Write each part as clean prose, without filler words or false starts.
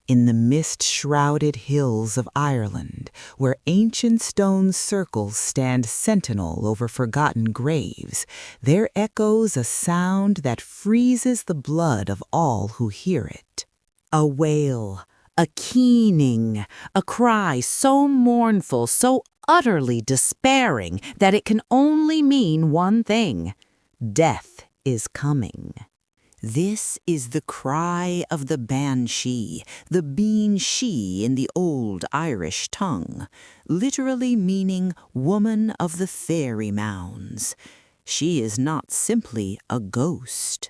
In the mist-shrouded hills of Ireland, where ancient stone circles stand sentinel over forgotten graves, there echoes a sound that freezes the blood of all who hear it. A wail, a keening, a cry so mournful, so utterly despairing that it can only mean one thing: death is coming. This is the cry of the Banshee, the bean-she in the old Irish tongue, literally meaning woman of the fairy mounds. She is not simply a ghost.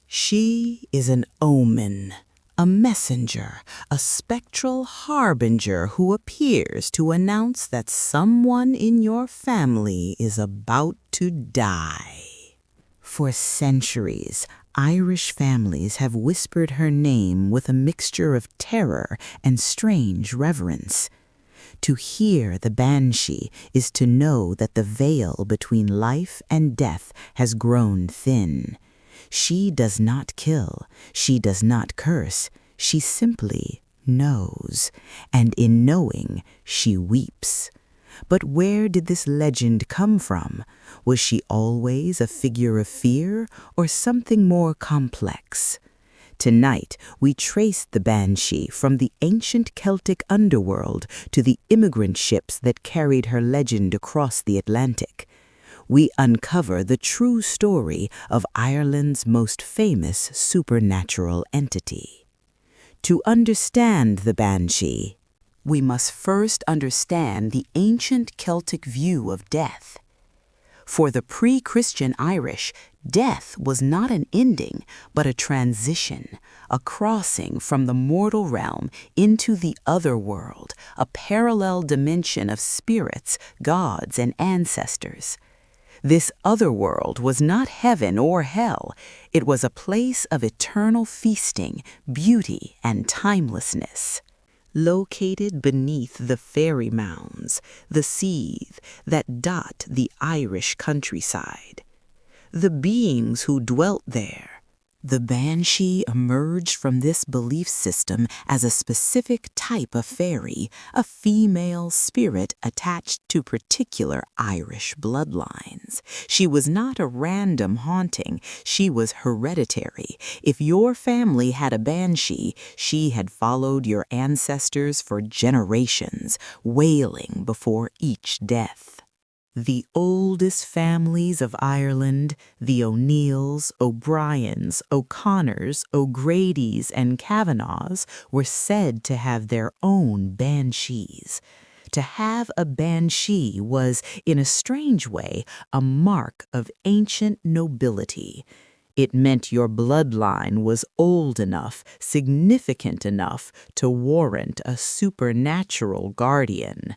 She is an omen, a messenger, a spectral harbinger who appears to announce that someone in your family is about to die. For centuries, Irish families have whispered her name with a mixture of terror and strange reverence. To hear the Banshee is to know that the veil between life and death has grown thin. She does not kill, she does not curse, she simply knows, and in knowing, she weeps. But where did this legend come from? Was she always a figure of fear, or something more complex? Tonight, we trace the Banshee from the ancient Celtic underworld to the immigrant ships that carried her legend across the Atlantic. We uncover the true story of Ireland's most famous supernatural entity. To understand the Banshee, we must first understand the ancient Celtic view of death. For the pre-Christian Irish, death was not an ending, but a transition, a crossing from the mortal realm into the other world, a parallel dimension of spirits, gods, and ancestors. This other world was not heaven or hell. It was a place of eternal feasting, beauty, and timelessness. Located beneath the fairy mounds, the seethe that dot the Irish countryside. The beings who dwelt there, the Banshee emerged from this belief system as a specific type of fairy, a female spirit attached to particular Irish bloodlines. She was not a random haunting, she was hereditary. If your family had a Banshee, she had followed your ancestors for generations, wailing before each death. The oldest families of Ireland, the O'Neills, O'Briens, O'Connors, O'Grady's, and Kavanaghs, were said to have their own banshees. To have a banshee was, in a strange way, a mark of ancient nobility. It meant your bloodline was old enough, significant enough to warrant a supernatural guardian.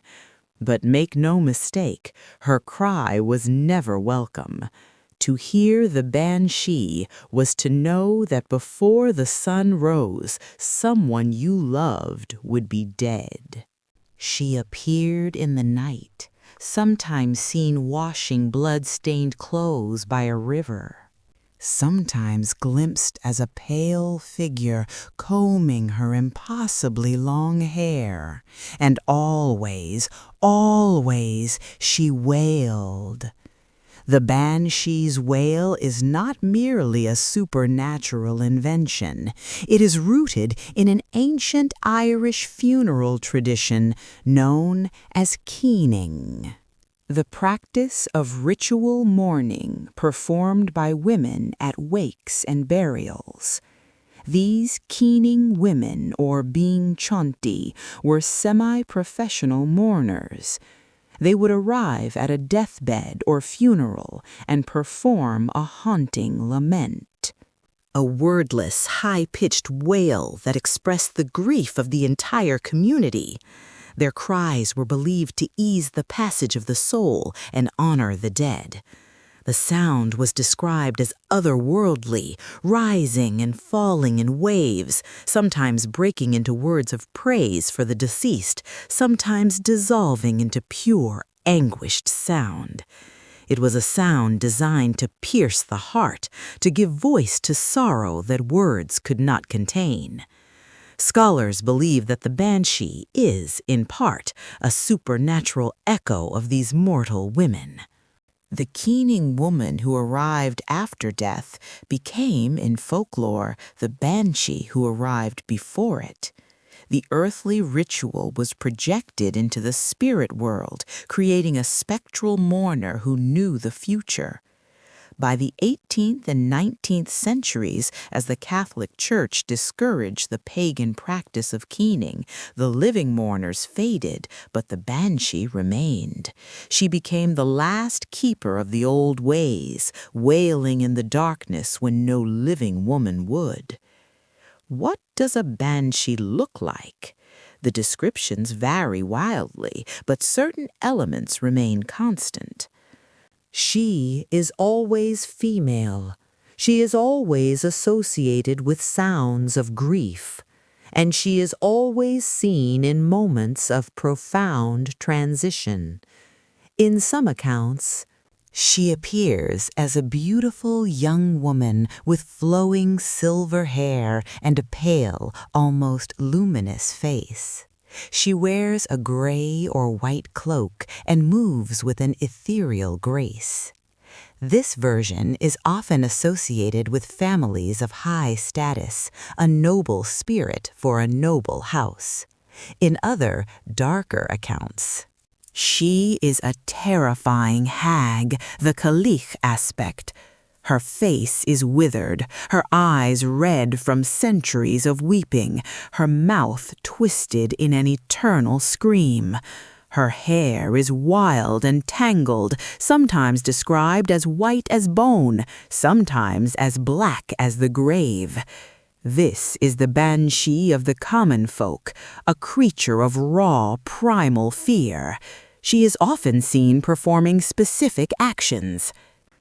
But make no mistake, her cry was never welcome. To hear the Banshee was to know that before the sun rose, someone you loved would be dead. She appeared in the night, sometimes seen washing blood-stained clothes by a river, sometimes glimpsed as a pale figure combing her impossibly long hair, and always, always she wailed. The Banshee's wail is not merely a supernatural invention. It is rooted in an ancient Irish funeral tradition known as keening. The practice of ritual mourning performed by women at wakes and burials. These keening women, or being chonti, were semi-professional mourners. They would arrive at a deathbed or funeral and perform a haunting lament. A wordless, high-pitched wail that expressed the grief of the entire community. Their cries were believed to ease the passage of the soul and honor the dead. The sound was described as otherworldly, rising and falling in waves, sometimes breaking into words of praise for the deceased, sometimes dissolving into pure, anguished sound. It was a sound designed to pierce the heart, to give voice to sorrow that words could not contain. Scholars believe that the Banshee is, in part, a supernatural echo of these mortal women. The keening woman who arrived after death became, in folklore, the Banshee who arrived before it. The earthly ritual was projected into the spirit world, creating a spectral mourner who knew the future. By the 18th and 19th centuries, as the Catholic Church discouraged the pagan practice of keening, the living mourners faded, but the Banshee remained. She became the last keeper of the old ways, wailing in the darkness when no living woman would. What does a Banshee look like? The descriptions vary wildly, but certain elements remain constant. She is always female. She is always associated with sounds of grief, and she is always seen in moments of profound transition. In some accounts, she appears as a beautiful young woman with flowing silver hair and a pale, almost luminous face. She wears a gray or white cloak and moves with an ethereal grace. This version is often associated with families of high status, a noble spirit for a noble house. In other, darker accounts, she is a terrifying hag, the Cailleach aspect. Her face is withered, her eyes red from centuries of weeping, her mouth twisted in an eternal scream. Her hair is wild and tangled, sometimes described as white as bone, sometimes as black as the grave. This is the Banshee of the common folk, a creature of raw, primal fear. She is often seen performing specific actions.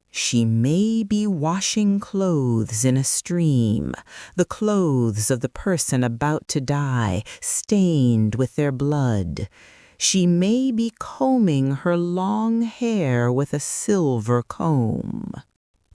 She may be washing clothes in a stream, the clothes of the person about to die, stained with their blood. She may be combing her long hair with a silver comb.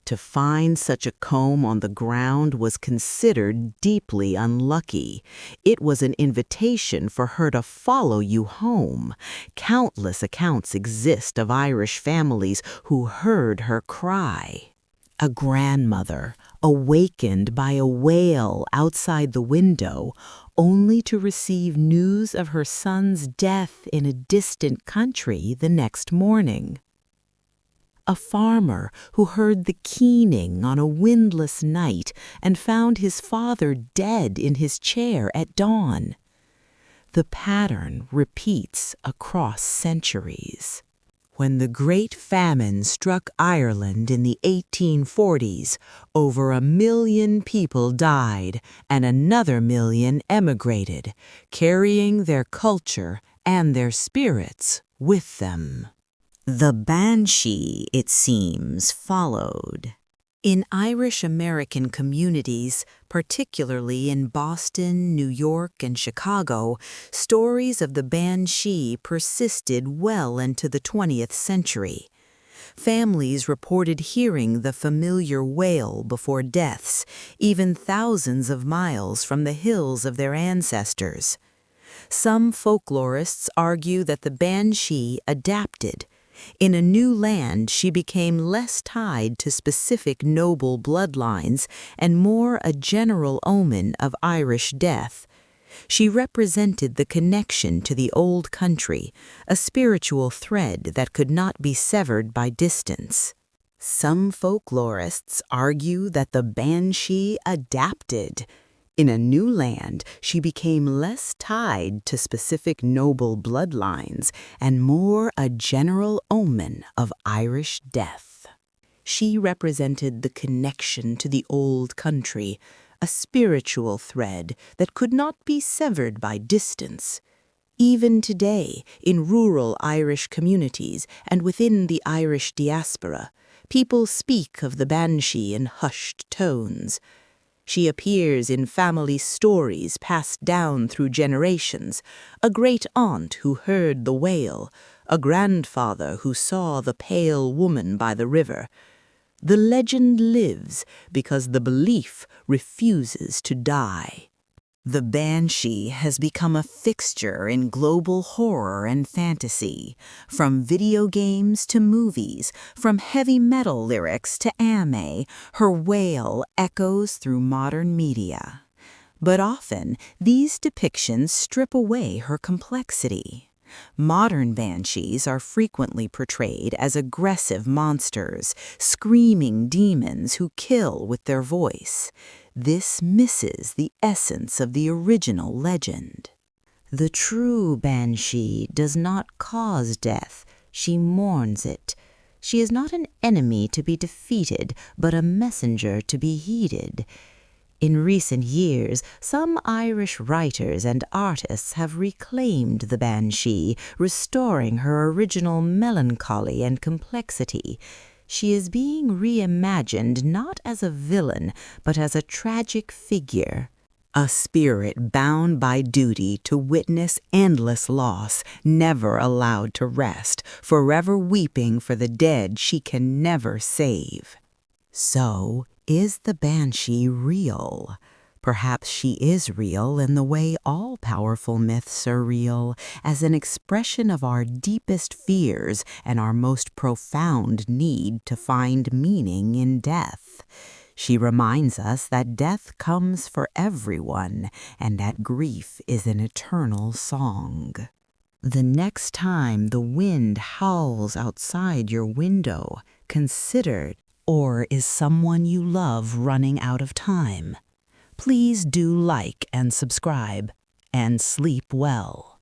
To find such a comb on the ground was considered deeply unlucky. It was an invitation for her to follow you home. Countless accounts exist of Irish families who heard her cry. A grandmother, awakened by a wail outside the window, only to receive news of her son's death in a distant country the next morning. A farmer who heard the keening on a windless night and found his father dead in his chair at dawn. The pattern repeats across centuries. When the Great Famine struck Ireland in the 1840s, over 1 million people died and another million emigrated, carrying their culture and their spirits with them. The Banshee, it seems, followed. In Irish-American communities, particularly in Boston, New York, and Chicago, stories of the Banshee persisted well into the 20th century. Families reported hearing the familiar wail before deaths, even thousands of miles from the hills of their ancestors. Some folklorists argue that the Banshee adapted. In a new land, she became less tied to specific noble bloodlines and more a general omen of Irish death. She represented the connection to the old country, a spiritual thread that could not be severed by distance. Some folklorists argue that the Banshee adapted. In a new land, she became less tied to specific noble bloodlines and more a general omen of Irish death. She represented the connection to the old country, a spiritual thread that could not be severed by distance. Even today, in rural Irish communities and within the Irish diaspora, people speak of the Banshee in hushed tones. She appears in family stories passed down through generations, a great aunt who heard the wail, a grandfather who saw the pale woman by the river. The legend lives because the belief refuses to die. The Banshee has become a fixture in global horror and fantasy, from video games to movies, from heavy metal lyrics to anime. Her wail echoes through modern media. But often, these depictions strip away her complexity. Modern banshees are frequently portrayed as aggressive monsters, screaming demons who kill with their voice. This misses the essence of the original legend. The true banshee does not cause death, she mourns it. She is not an enemy to be defeated, but a messenger to be heeded. In recent years, some Irish writers and artists have reclaimed the banshee, restoring her original melancholy and complexity. She is being reimagined not as a villain, but as a tragic figure. A spirit bound by duty to witness endless loss, never allowed to rest, forever weeping for the dead she can never save. So, is the banshee real? Perhaps she is real in the way all powerful myths are real, as an expression of our deepest fears and our most profound need to find meaning in death. She reminds us that death comes for everyone, and that grief is an eternal song. The next time the wind howls outside your window, consider, or is someone you love running out of time? Please do like and subscribe, and sleep well.